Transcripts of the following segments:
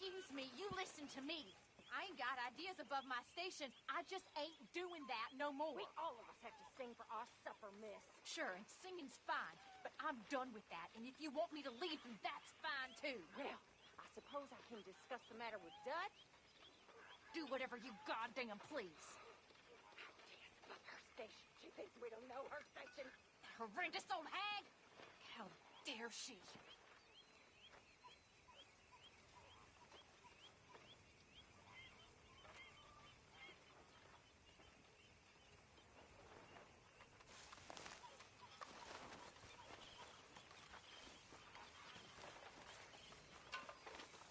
Excuse me, you listen to me. I ain't got ideas above my station. I just ain't doing that no more. We all of us have to sing for our supper, miss. Sure, and singing's fine, but I'm done with that. And if you want me to leave, then that's fine, too. Well, I suppose I can discuss the matter with Dutch. Do whatever you goddamn please. Ideas above her station. She thinks we don't know her station. Horrendous old hag! How dare she?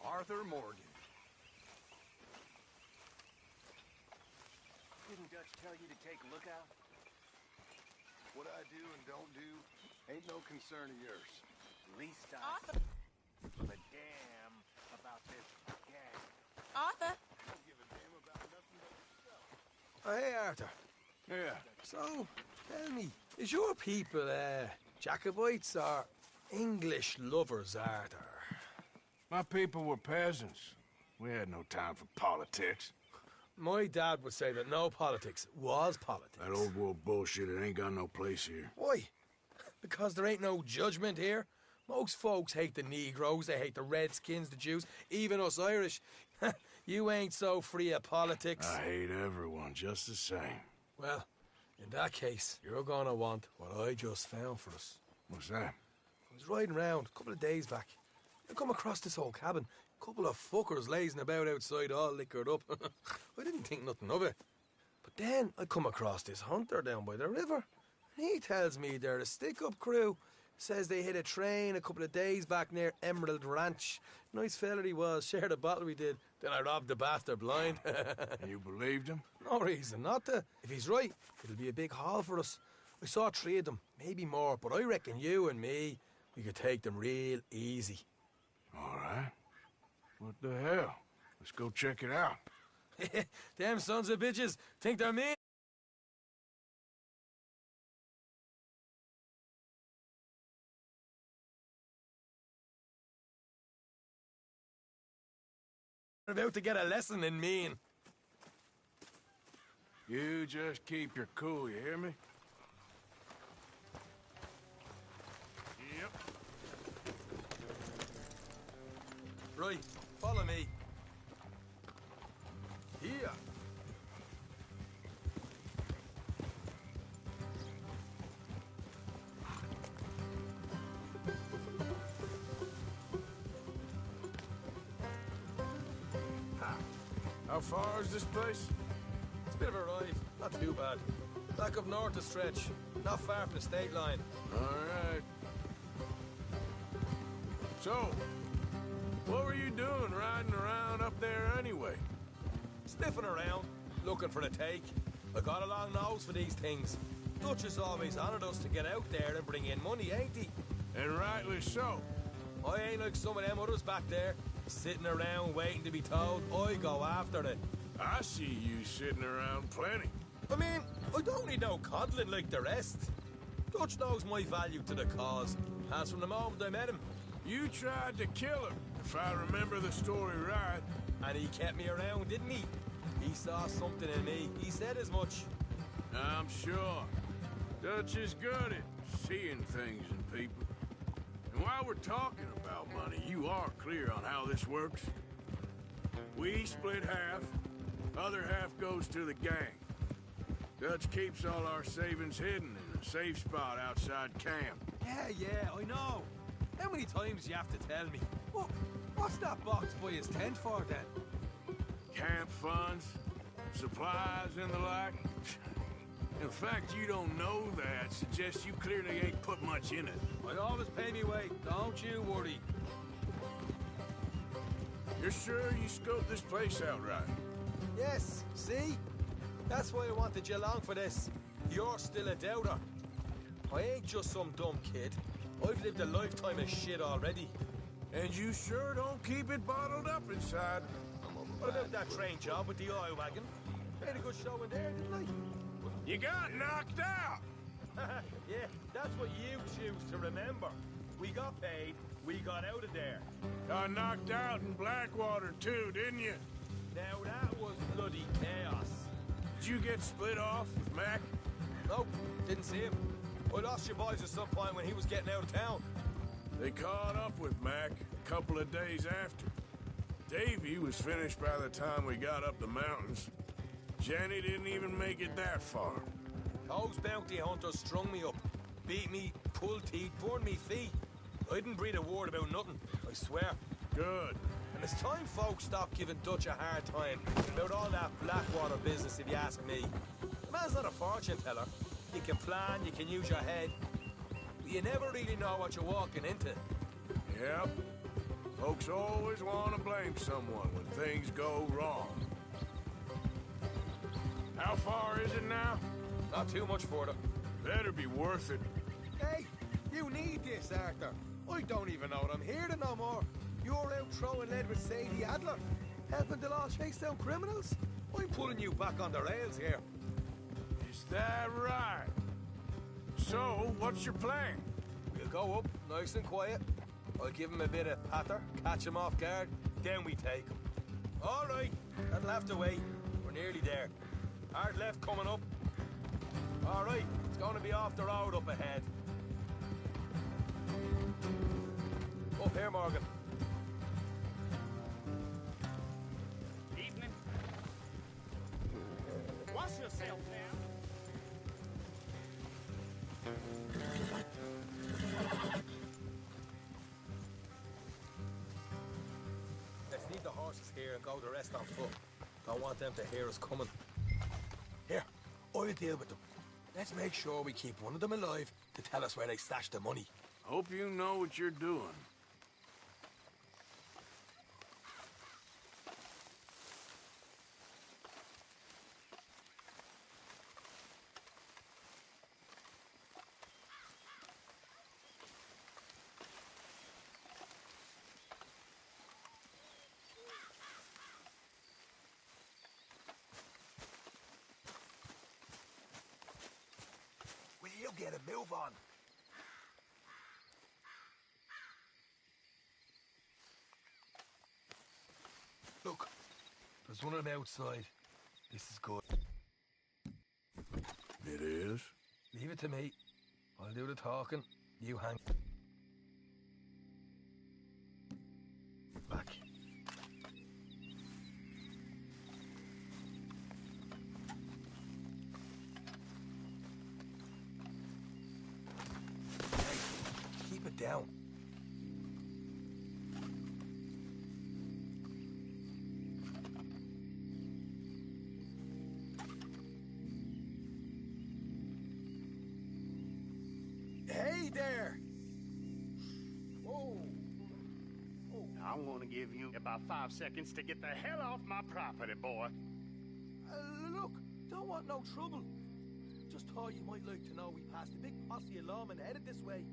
Arthur Morgan. Didn't Dutch tell you to take a look out? What I do and don't do ain't no concern of yours. At least I Arthur! give a damn about this gang. Arthur! Don't give a damn about nothing but yourself. Oh, hey, Arthur. Yeah. So, tell me, is your people, Jacobites or English lovers, Arthur? My people were peasants. We had no time for politics. My dad would say that no politics was politics. That old world bullshit, it ain't got no place here. Why? Because there ain't no judgment here. Most folks hate the Negroes, they hate the Redskins, the Jews, even us Irish. You ain't so free of politics. I hate everyone just the same. Well, in that case, you're gonna want what I just found for us. What's that? I was riding around a couple of days back. I come across this old cabin. A couple of fuckers lazing about outside all liquored up. I didn't think nothing of it. But then I come across this hunter down by the river. He tells me they're a stick-up crew. Says they hit a train a couple of days back near Emerald Ranch. Nice fella he was, shared a bottle we did. Then I robbed the bastard blind. You believed him? No reason not to. If he's right, it'll be a big haul for us. I saw 3 of them, maybe more, but I reckon you and me, we could take them real easy. All right. What the hell? Let's go check it out. Them sons of bitches think they're mean. They're about to get a lesson in mean. You just keep your cool, you hear me? Yep. Right, follow me. Here. How far is this place? It's a bit of a ride, not too bad. Back up north a stretch, not far from the state line. All right. So, what were you doing riding around up there anyway? Sniffing around, looking for a take. I got a long nose for these things. Dutch has always honoured us to get out there and bring in money, ain't he? And rightly so. I ain't like some of them others back there, sitting around waiting to be told. I go after it. I see you sitting around plenty. I mean, I don't need no coddling like the rest. Dutch knows my value to the cause, as from the moment I met him. You tried to kill him, if I remember the story right. And he kept me around, didn't he? He saw something in me. He said as much. I'm sure. Dutch is good at seeing things in people. And while we're talking about money, you are clear on how this works? We split half, other half goes to the gang. Dutch keeps all our savings hidden in a safe spot outside camp. Yeah, I know. How many times do you have to tell me? What's that box by his tent for, then? Camp funds, supplies, and the like. In fact, you don't know that suggests you clearly ain't put much in it. I always pay me weight, don't you worry. You're sure you scoped this place out right? Yes, see? That's why I wanted you along for this. You're still a doubter. I ain't just some dumb kid. I've lived a lifetime of shit already. And you sure don't keep it bottled up inside. What about that train job with the oil wagon? Made a good show in there, didn't I? You got knocked out! Yeah, that's what you choose to remember. We got paid. We got out of there. Got knocked out in Blackwater, too, didn't you? Now that was bloody chaos. Did you get split off with Mac? Nope, didn't see him. I lost your boys at some point when he was getting out of town. They caught up with Mac a couple of days after. Davy was finished by the time we got up the mountains. Jenny didn't even make it that far. Those bounty hunters strung me up, beat me, pulled teeth, burned me feet. I didn't breathe a word about nothing, I swear. Good. And it's time folks stop giving Dutch a hard time about all that Blackwater business, if you ask me. The man's not a fortune teller. You can plan, you can use your head, but you never really know what you're walking into. Yep. Folks always want to blame someone when things go wrong. How far is it now? Not too much further. Better be worth it. Hey, you need this, Arthur. I don't even know that I'm here to no more. You're out throwing lead with Sadie Adler, helping the law chase down criminals. I'm pulling you back on the rails here. Is that right? So, what's your plan? We'll go up, nice and quiet. I'll give him a bit of patter, catch him off guard, then we take him. All right, that'll have to wait. We're nearly there. Hard left coming up. All right, it's going to be off the road up ahead. Up here, Morgan. Evening. Wash yourself now. Let's leave the horses here and go the rest on foot. Don't want them to hear us coming. Here, I'll deal with them. Let's make sure we keep one of them alive to tell us where they stashed the money. Hope you know what you're doing. Will you get a move on? Look, there's one of them outside. This is good. It is? Leave it to me. I'll do the talking. You hang back. Hey, keep it down. Hey there! Whoa! I want to give you about 5 seconds to get the hell off my property, boy. Look, don't want no trouble. Just thought you might like to know we passed a big posse of lawmen headed this way.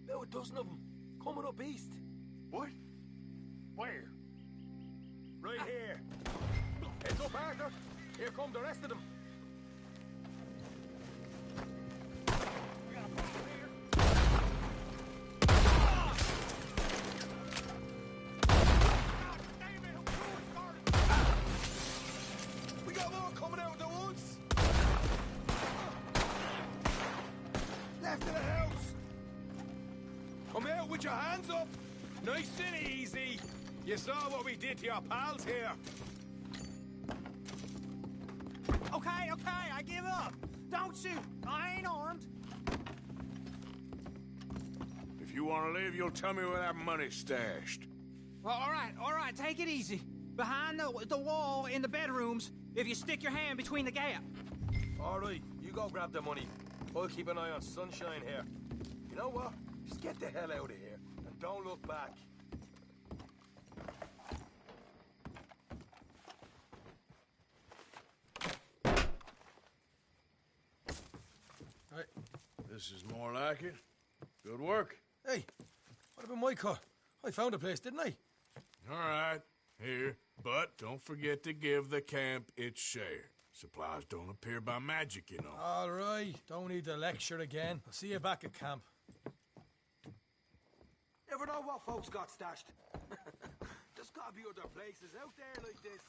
About a dozen of them, coming up east. What? Where? Right here. Heads up, Arthur. Here come the rest of them. We got more coming out of the woods. Left of the house. Come out with your hands up. Nice and easy. You saw what we did to your pals here. Okay, I give up. Don't shoot. I ain't armed. If you want to live, you'll tell me where that money's stashed. Well, all right, take it easy. Behind the wall in the bedrooms, if you stick your hand between the gap. All right, you go grab the money. I'll keep an eye on Sunshine here. You know what? Just get the hell out of here and don't look back. Right. This is more like it. Good work. Hey, what about my cut? I found a place, didn't I? All right. Here. But don't forget to give the camp its share. Supplies don't appear by magic, you know. All right, don't need to lecture again. I'll see you back at camp. never know what folks got stashed. There's gotta be other places out there like this.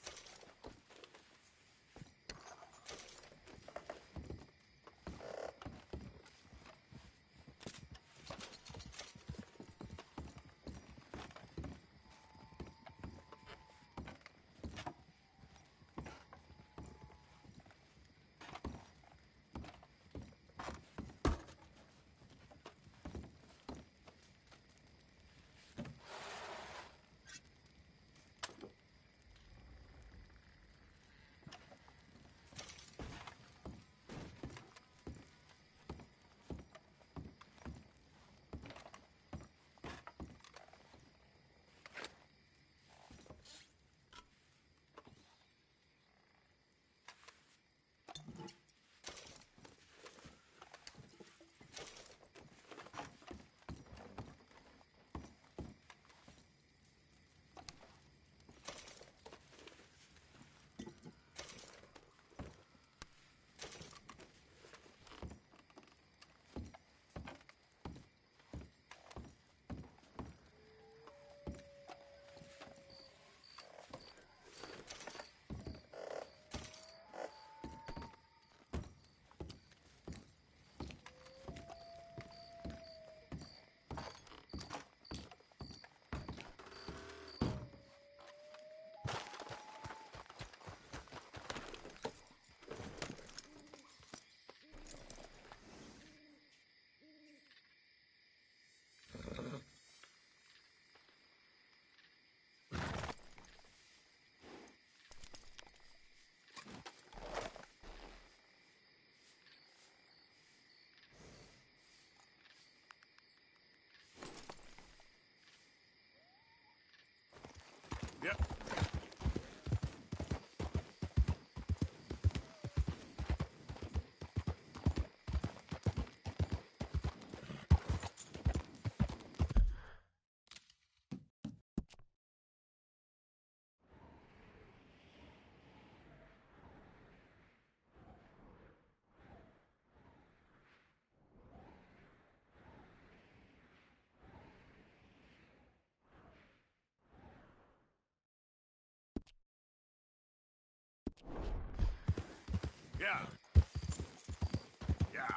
Yep. Yeah. Yeah.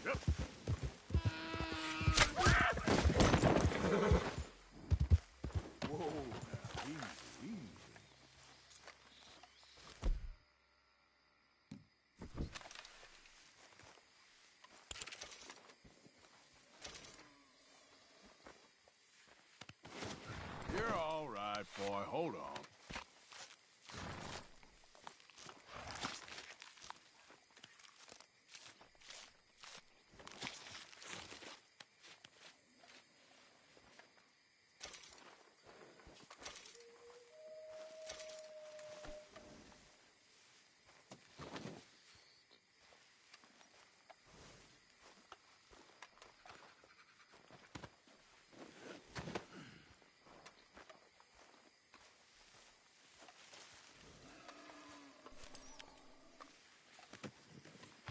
Yep. Whoa, now, easy, easy. You're all right, boy. Hold on.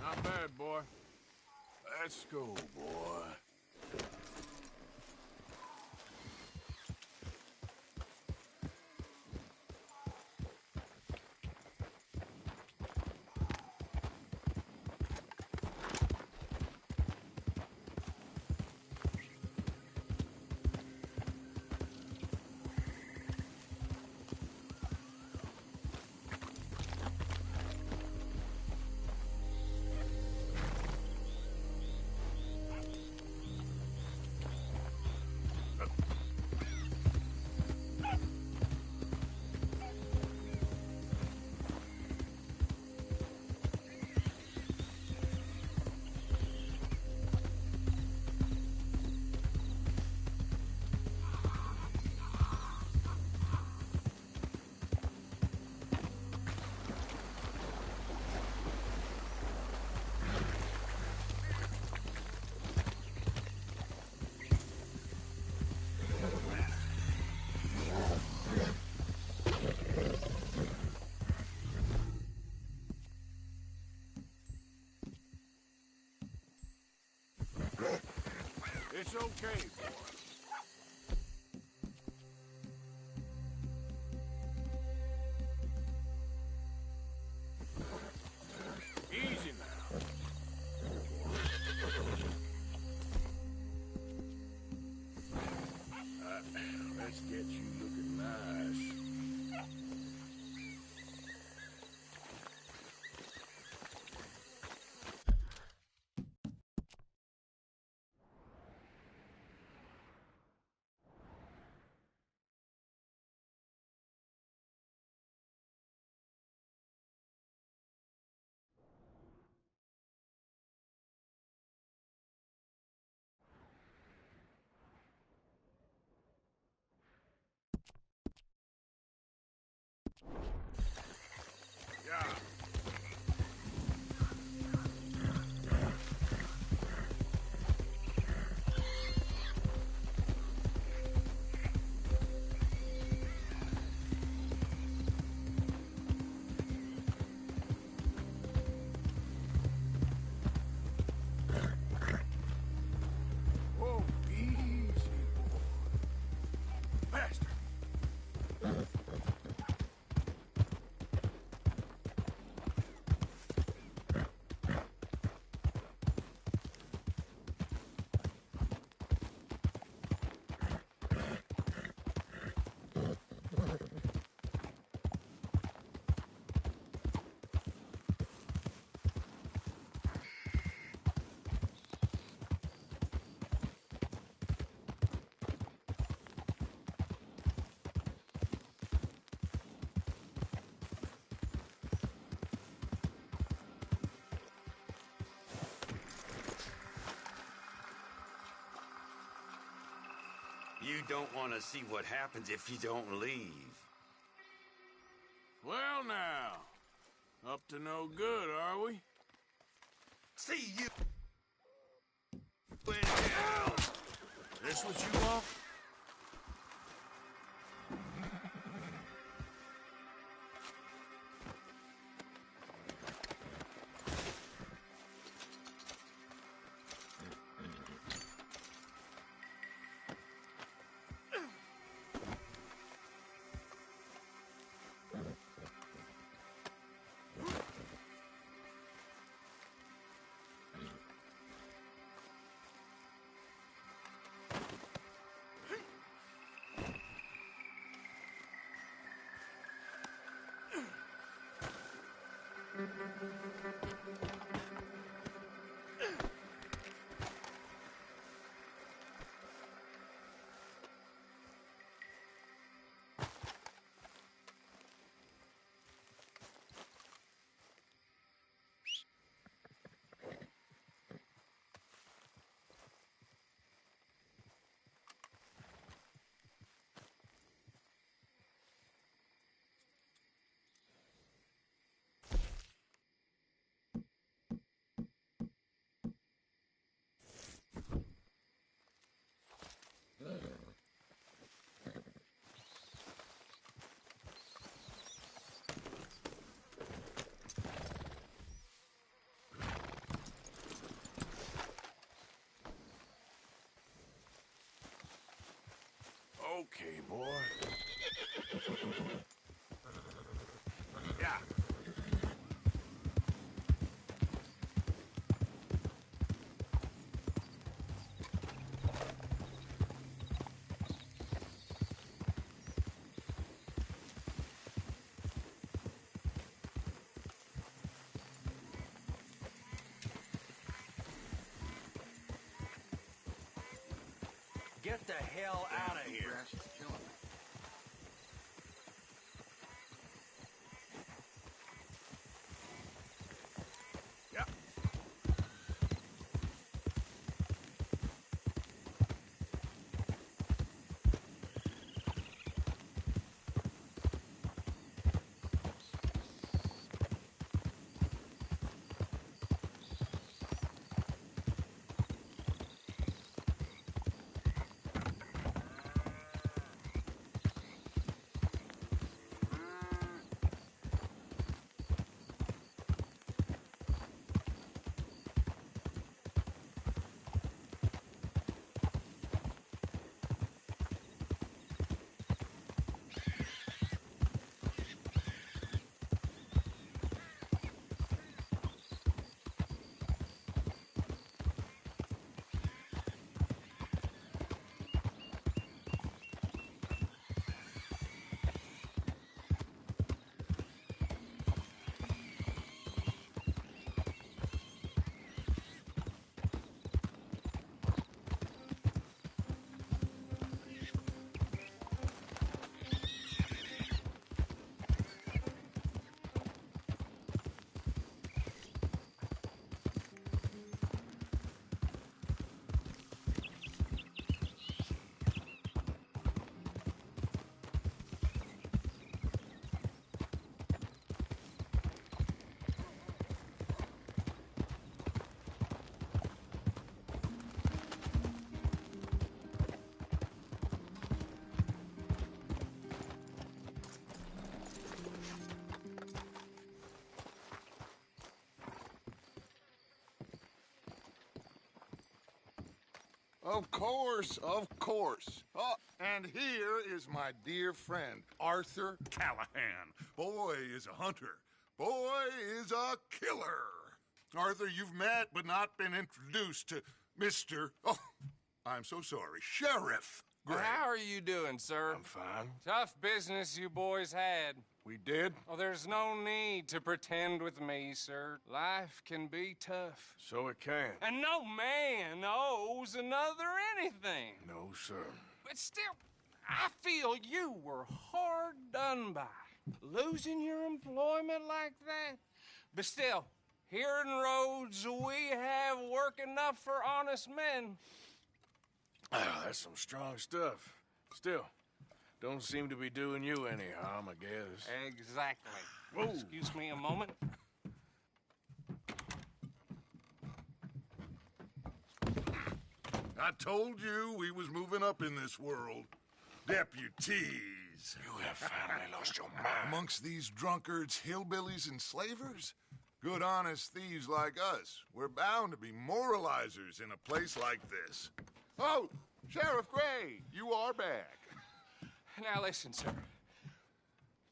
Not bad, boy. Let's go, boy. It's okay, boy. Easy now. Let's get you looking nice. Yeah. Whoa, easy, boy. Faster. You don't want to see what happens if you don't leave. Well, now. Up to no good, are we? See you in hell! This what you want? Okay, boy. Yeah. Get the hell out of here. Grass is killing me. Yeah. Of course, of course. Oh, and here is my dear friend, Arthur Callahan. Boy is a hunter. Boy is a killer. Arthur, you've met but not been introduced to Mr. Oh, I'm so sorry, Sheriff Gray. How are you doing, sir? I'm fine. Tough business you boys had. We did? Oh, there's no need to pretend with me, sir. Life can be tough. So it can. And no man owes another anything. No, sir. But still, I feel you were hard done by. Losing your employment like that. But still, here in Rhodes, we have work enough for honest men. Ah, that's some strong stuff. Still, don't seem to be doing you any harm, I guess. Exactly. Whoa. Excuse me a moment. I told you we was moving up in this world. Deputies. You have finally lost your mind. Amongst these drunkards, hillbillies, and slavers? Good, honest thieves like us. We're bound to be moralizers in a place like this. Oh, Sheriff Gray, you are back. Now listen, sir.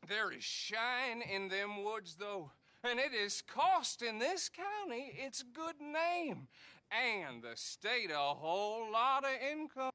There is shine in them woods, though, and it is costing this county its good name and the state a whole lot of income.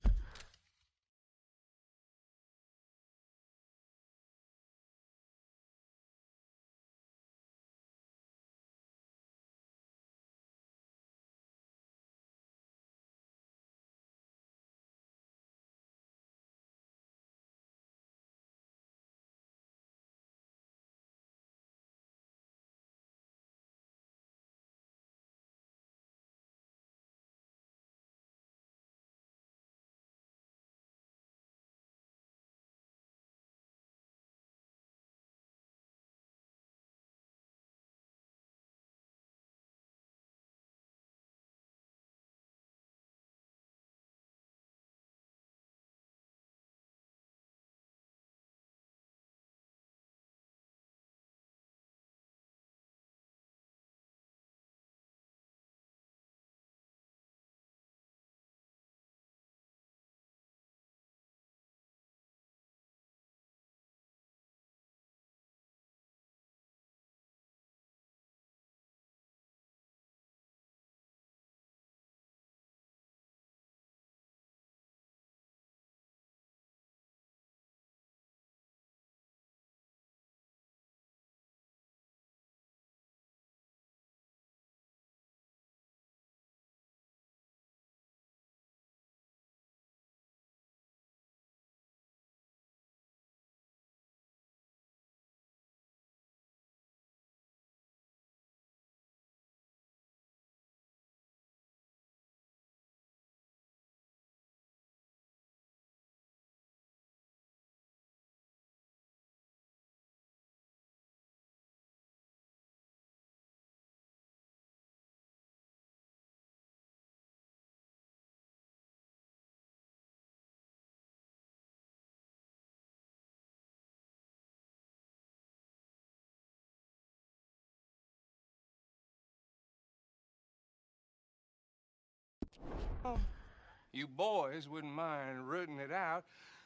You boys wouldn't mind rooting it out.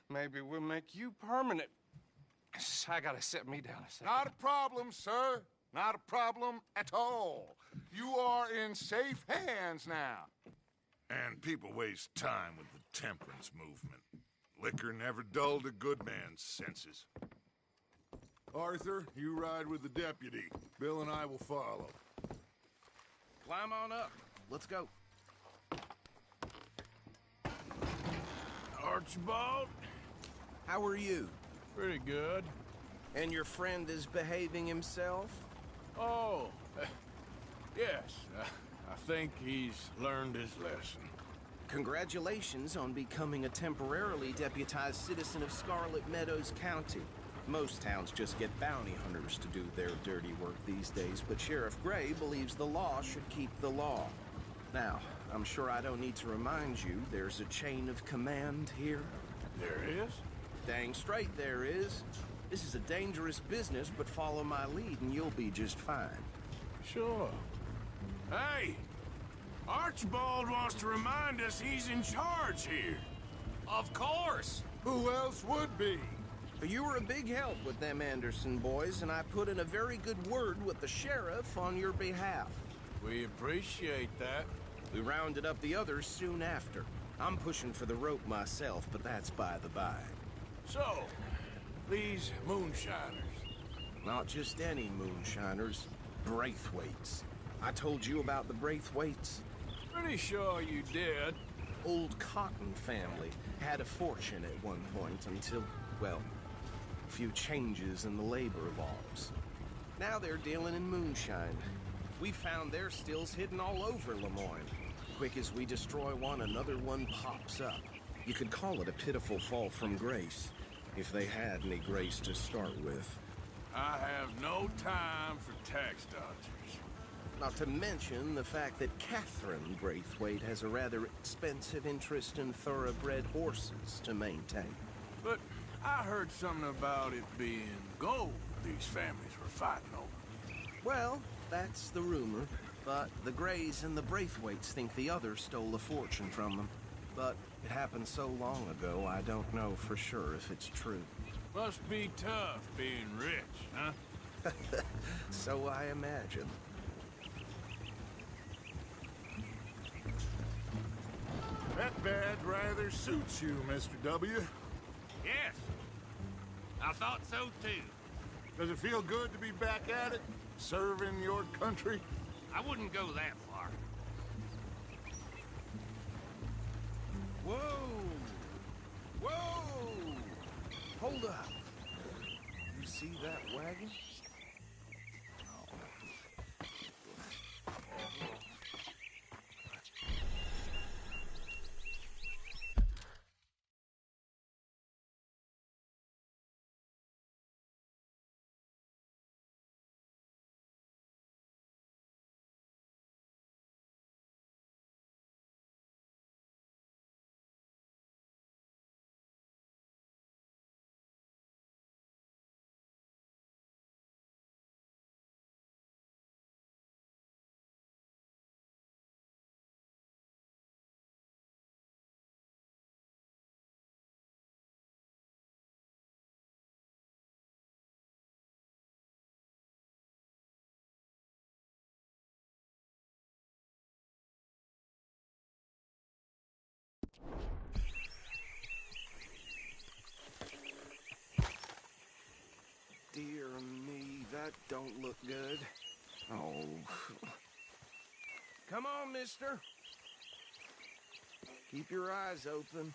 Maybe we'll make you permanent. I gotta sit me down a second. Not a problem, sir. Not a problem at all. You are in safe hands now. And people waste time with the temperance movement. Liquor never dulled a good man's senses. Arthur, you ride with the deputy. Bill and I will follow. Climb on up. Let's go. Archibald? How are you? Pretty good. And your friend is behaving himself? Oh, yes. I think he's learned his lesson. Congratulations on becoming a temporarily deputized citizen of Scarlet Meadows County. Most towns just get bounty hunters to do their dirty work these days, but Sheriff Gray believes the law should keep the law. Now, I'm sure I don't need to remind you there's a chain of command here. There is? Dang straight there is. This is a dangerous business, but follow my lead and you'll be just fine. Sure. Hey! Archibald wants to remind us he's in charge here. Of course. Who else would be? You were a big help with them Anderson boys, and I put in a very good word with the sheriff on your behalf. We appreciate that. We rounded up the others soon after. I'm pushing for the rope myself, but that's by the by. So, these moonshiners. Not just any moonshiners, Braithwaites. I told you about the Braithwaites. Pretty sure you did. Old Cotton family had a fortune at one point until, well, a few changes in the labor laws. Now they're dealing in moonshine. We found their stills hidden all over Lemoyne. Quick as we destroy one, another one pops up. You could call it a pitiful fall from grace, if they had any grace to start with. I have no time for tax dodgers. Not to mention the fact that Catherine Braithwaite has a rather expensive interest in thoroughbred horses to maintain. But I heard something about it being gold these families were fighting over. Well, that's the rumor, but the Greys and the Braithwaites think the others stole a fortune from them. But it happened so long ago, I don't know for sure if it's true. Must be tough being rich, huh? So I imagine. That badge rather suits you, Mr. W. Yes. I thought so, too. Does it feel good to be back at it? Serving your country? I wouldn't go that far. Whoa! Whoa! Hold up. You see that wagon? Dear me, that don't look good. Oh. Come on, mister. Keep your eyes open.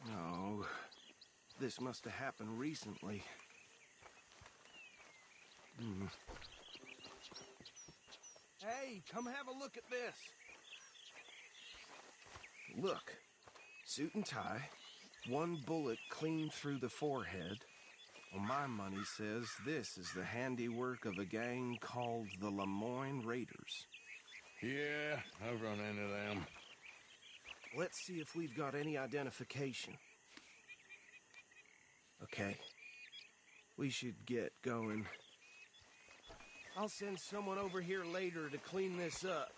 No. This must have happened recently. Hey, come have a look at this. Look, suit and tie, one bullet clean through the forehead. Well, my money says this is the handiwork of a gang called the Lemoyne Raiders. Yeah, I've run into them. Let's see if we've got any identification. Okay, we should get going. I'll send someone over here later to clean this up.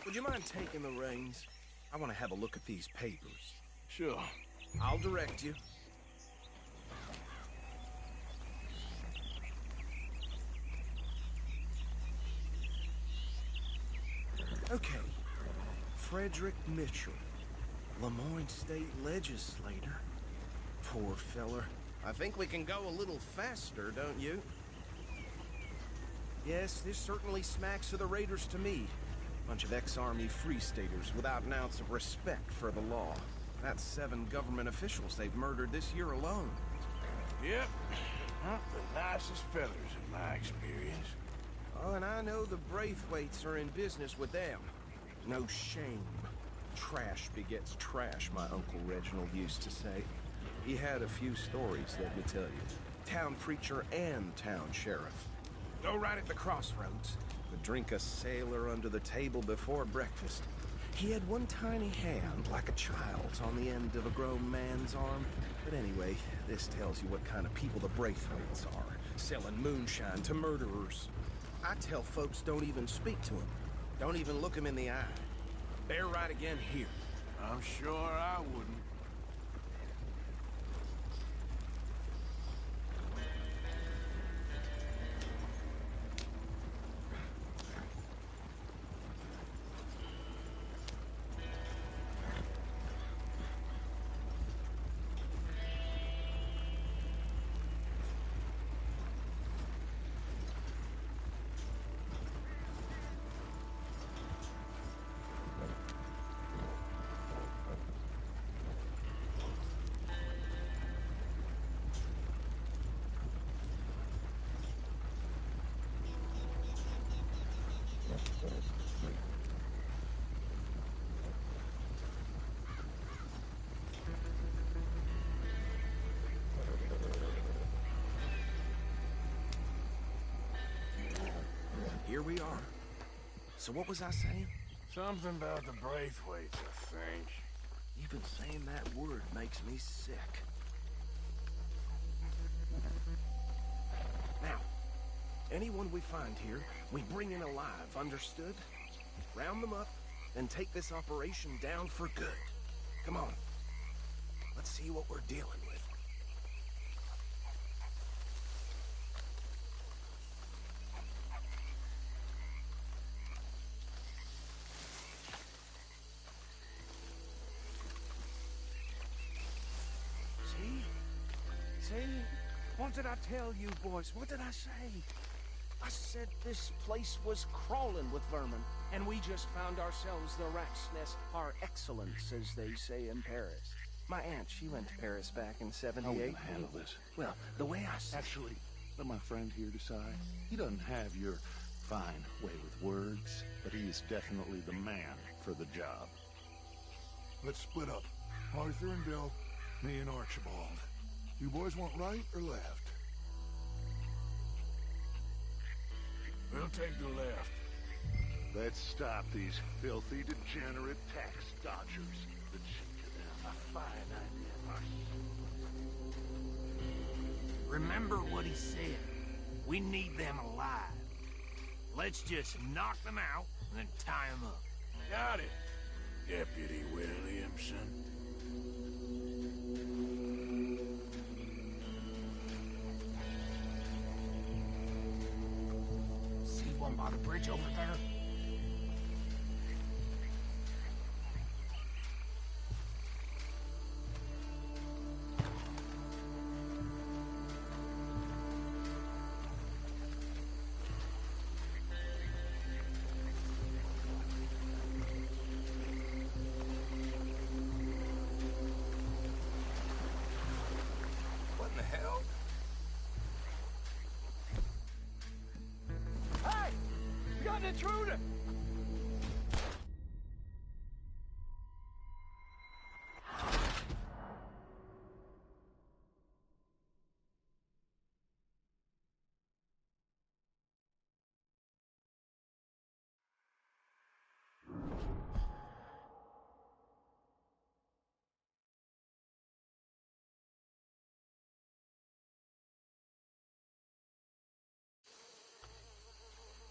Would you mind taking the reins? I want to have a look at these papers. Sure. I'll direct you. Okay. Frederick Mitchell, Lemoyne State Legislator. Poor feller. I think we can go a little faster, don't you? Yes, this certainly smacks of the Raiders to me. Bunch of ex-Army Free Staters without an ounce of respect for the law. That's 7 government officials they've murdered this year alone. Yep. Not the nicest fellers in my experience. Oh, and I know the Braithwaites are in business with them. No shame. Trash begets trash, my Uncle Reginald used to say. He had a few stories, let me tell you. Town preacher and town sheriff. Go right at the crossroads. Would drink a sailor under the table before breakfast. He had one tiny hand, like a child's, on the end of a grown man's arm. But anyway, this tells you what kind of people the Braithwaites are. Selling moonshine to murderers. I tell folks don't even speak to him. Don't even look him in the eye. Bear right again here. I'm sure I wouldn't. Here we are. So what was I saying? Something about the Braithwaites, I think. Even saying that word makes me sick. Now, anyone we find here, we bring in alive, understood? Round them up, and take this operation down for good. Come on. Let's see what we're dealing with. See? What did I tell you, boys? What did I say? I said this place was crawling with vermin, and we just found ourselves the rat's nest par excellence, as they say in Paris. My aunt, she went to Paris back in '78. How are we gonna handle this? Well, the way I said... Actually, let my friend here decide. He doesn't have your fine way with words, but he is definitely the man for the job. Let's split up. Arthur and Bill, me and Archibald. You boys want right or left? We'll take the left. Let's stop these filthy, degenerate tax dodgers. The cheek of them. A fine idea. Remember what he said. We need them alive. Let's just knock them out and then tie them up. Got it, Deputy Williamson. See one by the bridge over there? What in the hell? Hey! We got an intruder!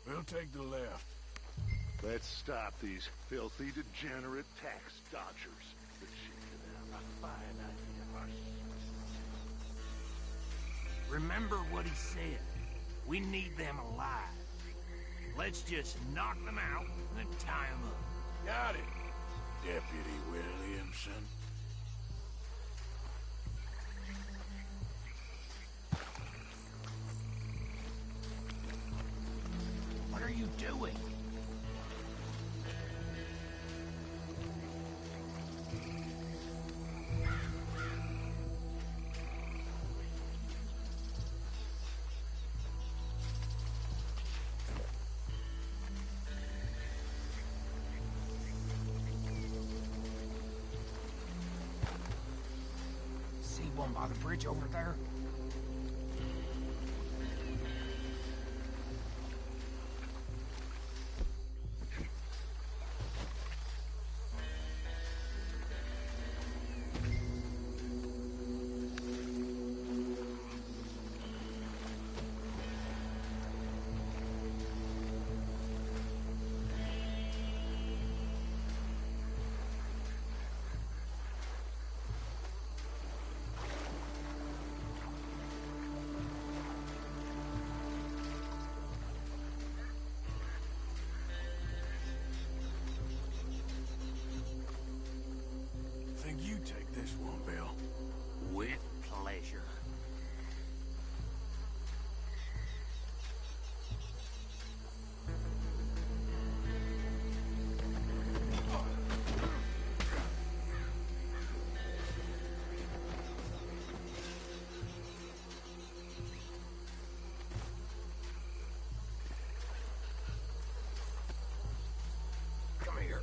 We'll take the left. Let's stop these filthy, degenerate tax dodgers. The cheek of them. A fine idea. Remember what he said. We need them alive. Let's just knock them out and then tie them up. Got it, Deputy Williamson. What are you doing? one by the bridge over there? Think you take this one, Bill? With pleasure. Come here.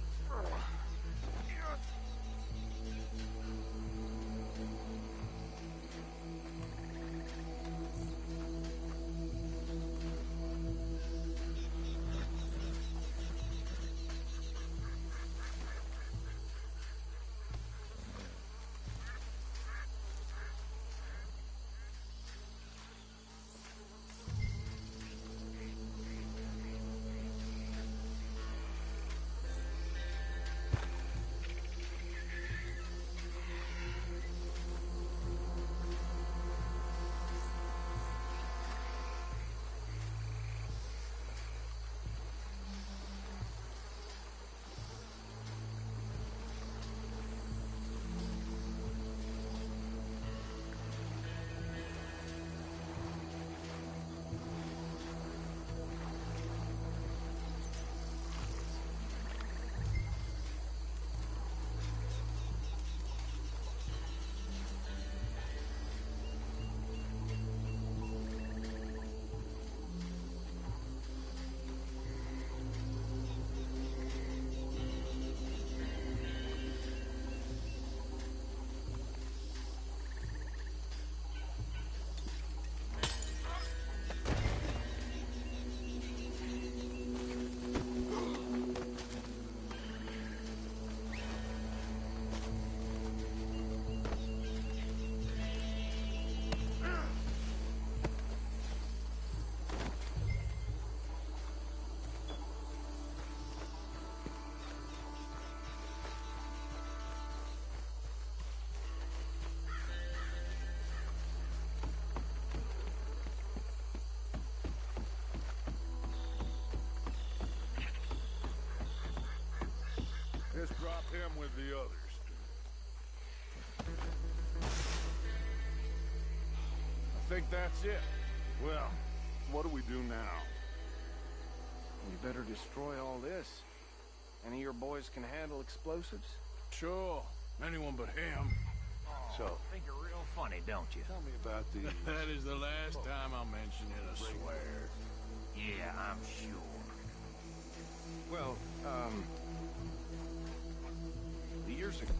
Just drop him with the others. I think that's it. Well, what do we do now? We better destroy all this. Any of your boys can handle explosives? Sure. Anyone but him. So, think you're real funny, don't you? Tell me about these. That is the last time I'll mention it, I swear. Yeah, I'm sure. Well, years ago,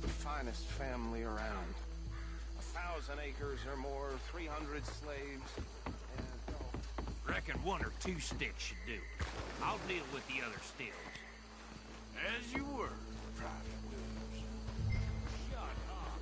the finest family around. 1,000 acres or more, 300 slaves, and... Reckon one or two sticks should do it. I'll deal with the other stills. As you were, Private Williams. Shut up.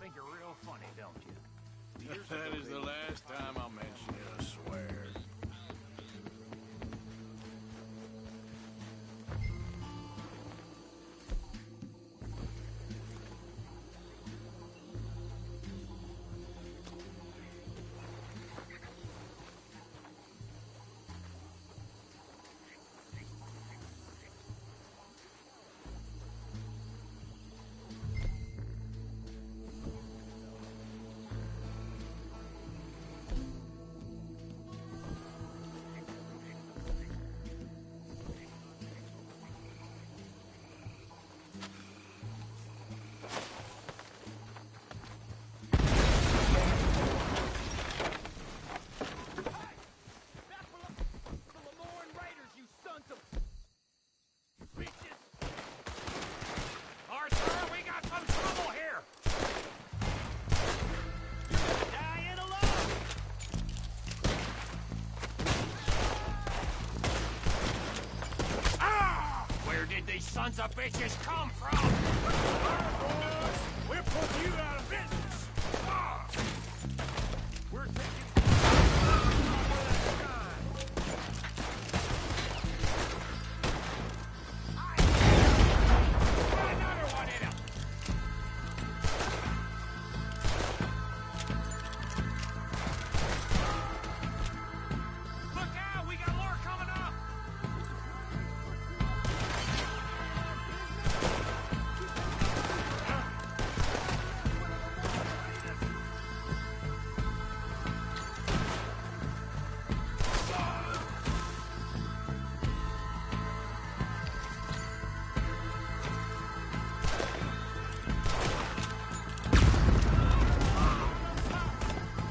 Think you're real funny, don't you? That is the last time I'll mention it, I swear. did these sons of bitches come from? Boys, we're putting you out of business. Ah! We're taking... Another one in him. Look out, we got more coming up.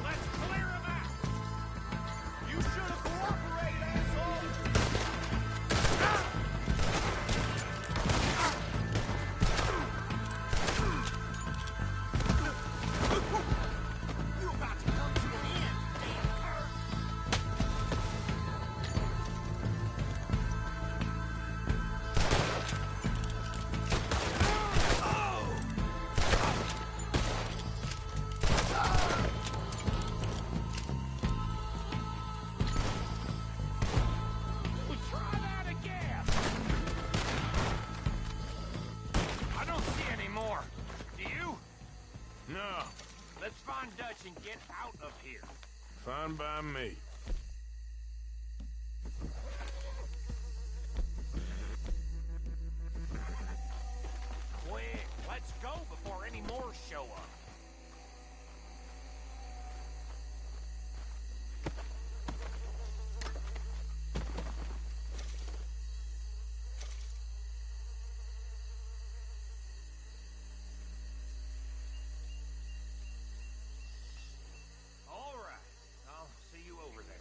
Let's clear him out. You should have cooperated, asshole. You're about to come to an end, damn cur. We try that again. I don't see any more. Do you? No, Let's find Dutch and get out of here. fine by me. Quick, let's go before any more show up. All right, I'll see you over there.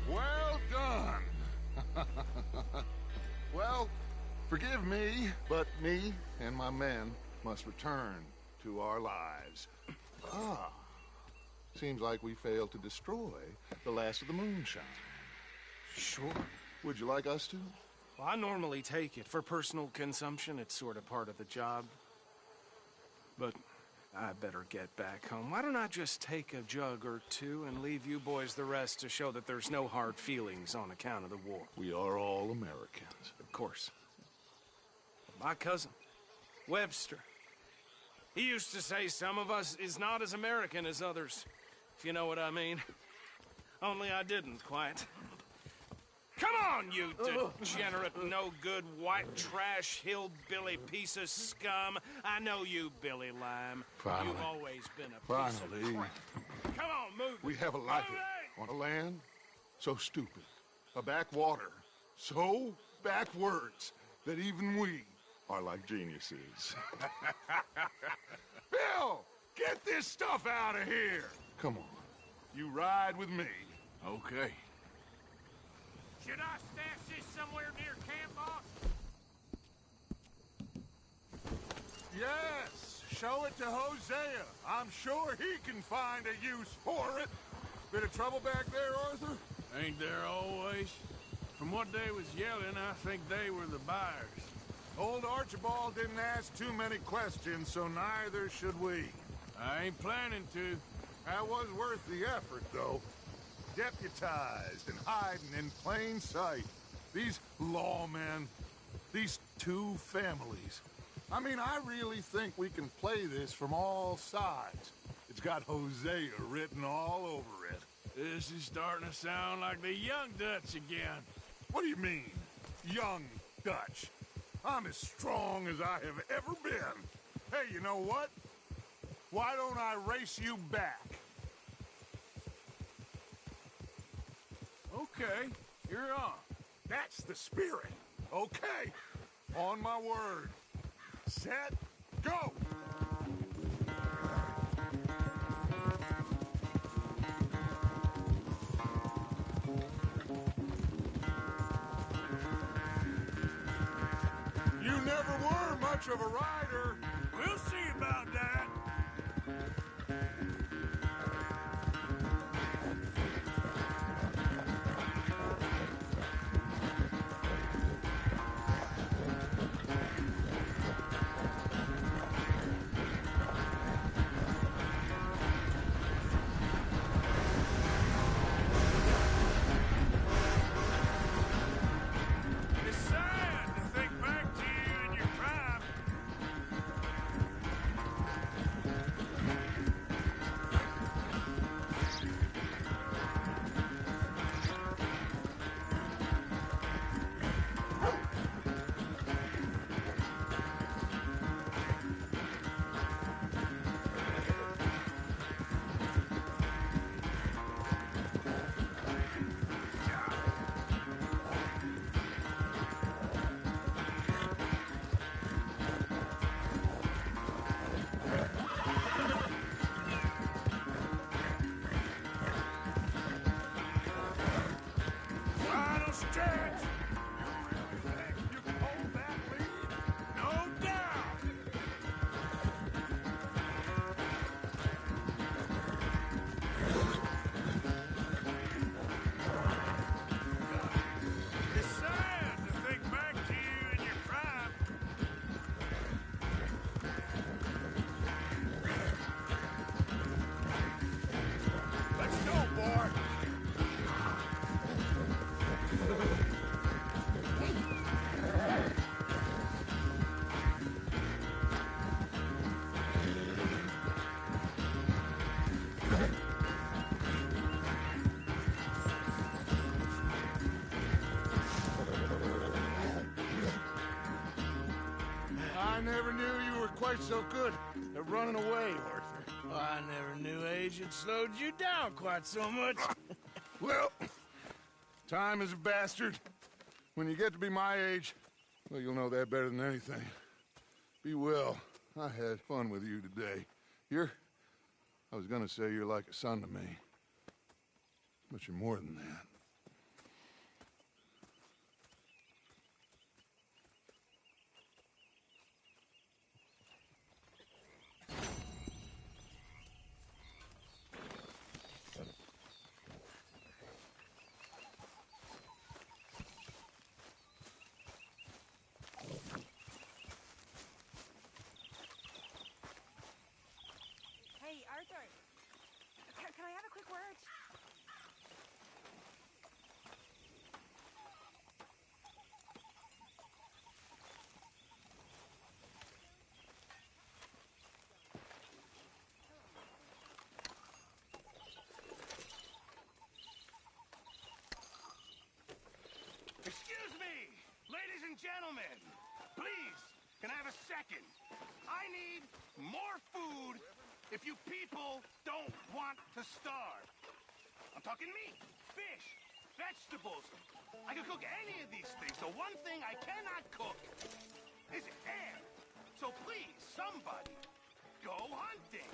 Well done. Well, forgive me, but me and my men must return to our lives. Ah, seems like we failed to destroy the last of the moonshine. Sure. Would you like us to? Well, I normally take it. For personal consumption, it's sort of part of the job. But I better get back home. Why don't I just take a jug or two and leave you boys the rest to show that there's no hard feelings on account of the war? We are all Americans. Of course. My cousin, Webster, he used to say some of us is not as American as others, if you know what I mean. Only I didn't quite. Come on, you degenerate, no-good, white trash, hillbilly piece of scum. I know you, Billy Lime. Finally. You've always been a piece of crap. Come on, move it. We have a life here on a land so stupid, a backwater so backwards that even we are like geniuses. Bill, get this this stuff out of here! Come on. You ride with me. Okay. Should I stash this somewhere near camp, boss? Yes, show it to Hosea. I'm sure he can find a use for it. Bit of trouble back there, Arthur? Ain't there always? From what they was yelling, I think they were the buyers. Old Archibald didn't ask too many questions, so neither should we. I ain't planning to. That was worth the effort, though. Deputized and hiding in plain sight. These lawmen, these two families. I mean, I really think we can play this from all sides. It's got Hosea written all over it. This is starting to sound like the Young Dutch again. What do you mean, Young Dutch? I'm as strong as I have ever been. Hey, you know what? Why don't I race you back? Okay, you're on. That's the spirit. Okay, on my word. Set, go! You never were much of a rider. We'll see about that. It's sad to think back to you in your prime. Final stretch. You can hold that lead? No doubt. It's sad to think back to you in your prime. Let's go, boy. I never knew you were quite so good at running away, Arthur. I never knew age had slowed you down quite so much. Well, time is a bastard. When you get to be my age, well, you'll know that better than anything. Be well. I had fun with you today. I was gonna say you're like a son to me. But you're more than that. Hey, Arthur. Can I have a quick word? Excuse me, ladies and gentlemen. Please, can I have a second? I need more food if you people don't want to starve. I'm talking meat, fish, vegetables. I can cook any of these things. The one thing I cannot cook is air. So please, somebody, go hunting.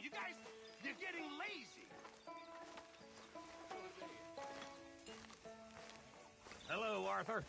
You guys, you're getting lazy. Hello, Arthur.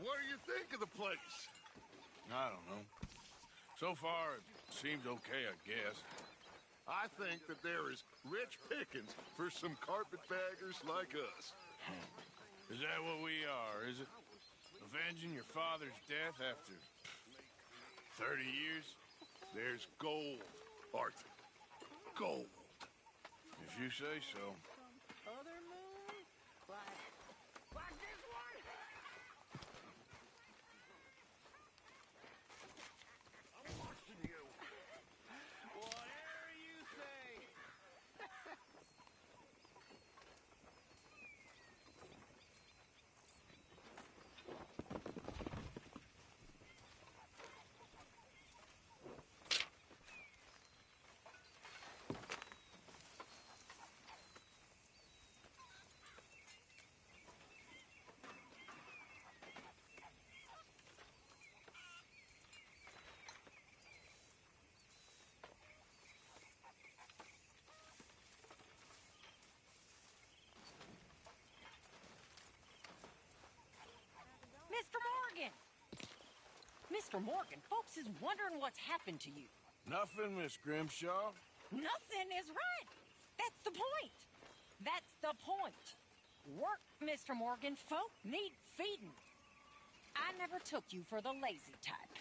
What do you think of the place? I don't know. So far, it seems okay, I guess. I think that there is rich pickings for some carpetbaggers like us. Is that what we are, is it? Avenging your father's death after 30 years? There's gold, Arthur. Gold. If you say so. Other moon? Like this one? I'm watching you. Whatever you say. Mr. Morgan! Mr. Morgan, folks is wondering what's happened to you. Nothing, Miss Grimshaw. Nothing is right. That's the point. That's the point. Work, Mr. Morgan. Folk need feeding. I never took you for the lazy type.